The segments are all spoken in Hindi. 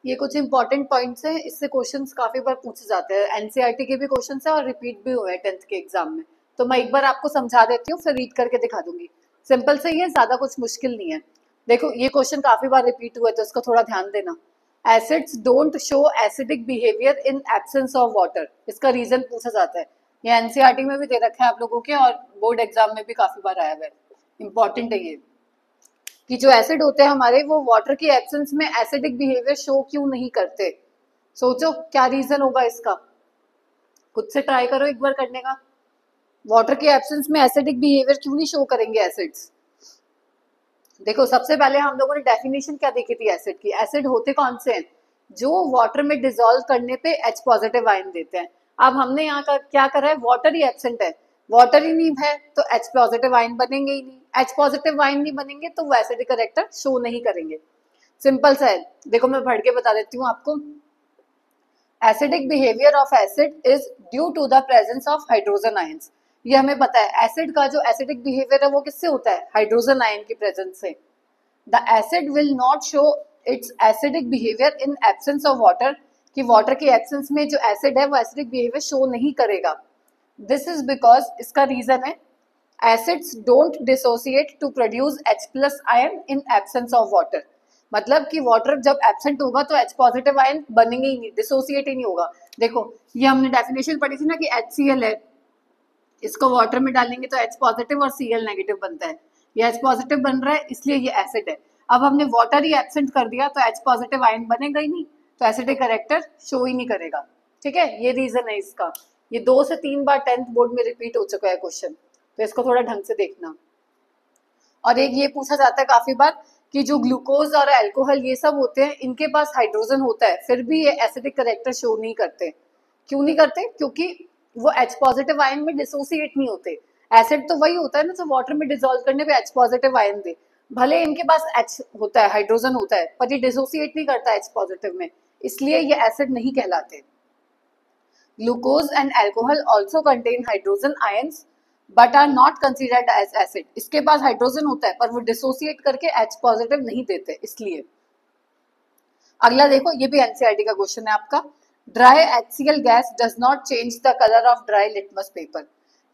ये कुछ इंपॉर्टेंट पॉइंट्स हैं, इससे क्वेश्चंस काफी बार पूछे जाते हैं। एनसीईआरटी के भी क्वेश्चंस हैं और रिपीट भी हुए हैं 10th के एग्जाम में। तो मैं एक बार आपको समझा देती हूँ, फिर रीड करके दिखा दूंगी। सिंपल से ही है, ज्यादा कुछ मुश्किल नहीं है। देखो ये क्वेश्चन काफी बार रिपीट हुए, तो इसको थोड़ा ध्यान देना। Acids don't show acidic behaviour in absence of water. इसका रीजन पूछा जाता है। ये एनसीईआरटी में भी दे रखा है आप लोगों के, और बोर्ड एग्जाम में भी काफी बार आया हुआ है। इंपॉर्टेंट है ये कि जो एसिड होते हैं हमारे, वो वाटर की एब्सेंस में एसिडिक बिहेवियर शो क्यों नहीं करते। सोचो क्या रीजन होगा इसका, खुद से ट्राई करो एक बार करने का। वाटर के एब्सेंस में एसिडिक बिहेवियर क्यों नहीं शो करेंगे एसिड्स। देखो सबसे पहले हम लोगों ने डेफिनेशन क्या देखी थी एसिड की। एसिड होते कौन से हैं, जो वाटर में डिसॉल्व करने पे H पॉजिटिव आयन देते हैं। अब हमने यहाँ का क्या करा है, वाटर ही एब्सेंट है, वाटर ही नहीं है तो H पॉजिटिव आयन बनेंगे ही नहीं। H पॉजिटिव आयन नहीं बनेंगे तो वो एसिडिक कैरेक्टर शो नहीं करेंगे। सिंपल सा है, देखो मैं पढ़ के बता देती हूँ आपको। Acidic behaviour of acid is due to the presence of hydrogen ions. ये हमें पता है, एसिड का जो एसिडिक बिहेवियर है वो किससे होता है, हाइड्रोजन आयन की प्रेजेंस से। The acid will not show it's acidic behaviour in absence of water, कि वाटर के एब्सेंस में जो एसिड है वो एसिडिक बिहेवियर शो नहीं करेगा। दिस इज बिकॉज, इसका रीजन है, acids don't dissociate to produce H+ ion in absence of water. मतलब कि वाटर जब एब्सेंट होगा तो H पॉजिटिव आयन बनेंगे ही नहीं, डिसोसिएट ही नहीं होगा। देखो ये हमने डेफिनेशन पढ़ी थी ना कि HCl है, इसको वाटर में डालेंगे तो H पॉजिटिव और Cl नेगेटिव बनता है। ये H पॉजिटिव बन रहा है इसलिए ये एसिड है। अब हमने वाटर ही एब्सेंट कर दिया तो H पॉजिटिव आयन बनेगा ही नहीं, तो एसिडिक कैरेक्टर शो ही नहीं करेगा। ठीक है, ये रीजन है इसका। ये 2 से 3 बार 10th बोर्ड में रिपीट हो चुका है क्वेश्चन, तो इसको थोड़ा ढंग से देखना। और एक ये पूछा जाता है काफी बार कि जो ग्लूकोज और अल्कोहल ये सब होते हैं, इनके पास हाइड्रोजन होता है, फिर भी ये एसिडिक कैरेक्टर शो नहीं करते। क्यों नहीं करते, क्योंकि वो H पॉजिटिव आयन में डिसोसिएट नहीं होते। एसिड तो वही होता है ना जो वाटर में डिसॉल्व करने पे H पॉजिटिव आयन दे। भले इनके पास H होता है, हाइड्रोजन होता है, पर ये डिसोसिएट नहीं करता H पॉजिटिव में, इसलिए ये एसिड नहीं कहलाते। Glucose and alcohol also contain hydrogen ions but are not considered as acid. इसके पास हाइड्रोजन होता है पर वो डिसोसिएट करके H पॉजिटिव नहीं देते, इसलिए। अगला देखो, ये भी एनसीईआरटी का क्वेश्चन है आपका। Dry HCl gas does not change the colour of dry litmus paper.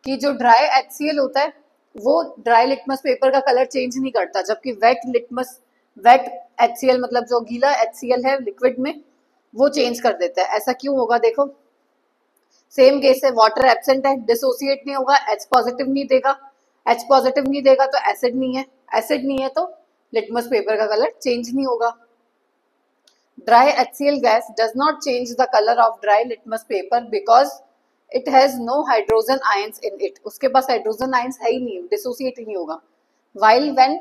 कि जो ड्राई HCl होता है वो ड्राई लिटमस पेपर का कलर चेंज नहीं करता, जबकि वेट HCl मतलब जो गीला HCl है लिक्विड में, वो चेंज कर देता है। ऐसा क्यों होगा, देखो सेम केस है, वाटर एब्सेंट है, डिसोसिएट नहीं होगा, H पॉजिटिव नहीं देगा। H पॉजिटिव नहीं देगा तो एसिड नहीं है, एसिड नहीं है तो लिटमस पेपर का कलर चेंज नहीं होगा। Dry HCl gas does not change the color of dry litmus paper because it has no hydrogen ions in it. उसके पास हाइड्रोजन आयंस है ही नहीं, डिसोसिएट ही नहीं होगा। While when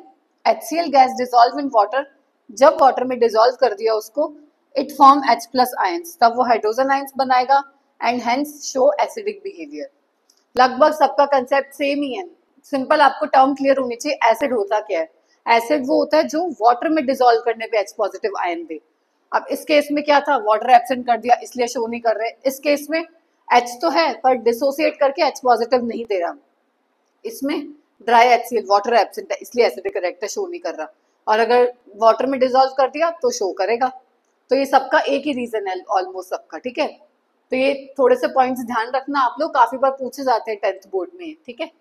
HCl gas dissolve in water, जब वाटर में डिसॉल्व कर दिया उसको, it form H+ ions, तब वो हाइड्रोजन आयंस बनाएगा and hence show acidic behavior। लगभग सबका कंसेप्ट सेम ही है, सिंपल आपको टर्म क्लियर होनी चाहिए। एसिड होता क्या है, एसिड वो होता है जो वाटर में डिसॉल्व करने पे H पॉजिटिव आयन दे। अब इस केस में क्या था, वाटर एब्सेंट कर दिया इसलिए शो नहीं कर रहे। इस केस में H तो है पर डिसोसिएट करके H पॉजिटिव नहीं दे रहा। इसमें ड्राई HCl वाटर एब्सेंट है इसलिए एसिडिक कैरेक्टर शो नहीं कर रहा, और अगर वाटर में डिसॉल्व कर दिया तो शो करेगा। तो ये सबका एक ही रीजन है ऑलमोस्ट सबका। ठीक है, तो ये थोड़े से पॉइंट्स ध्यान रखना आप लोग, काफी बार पूछे जाते हैं 10th बोर्ड में। ठीक है।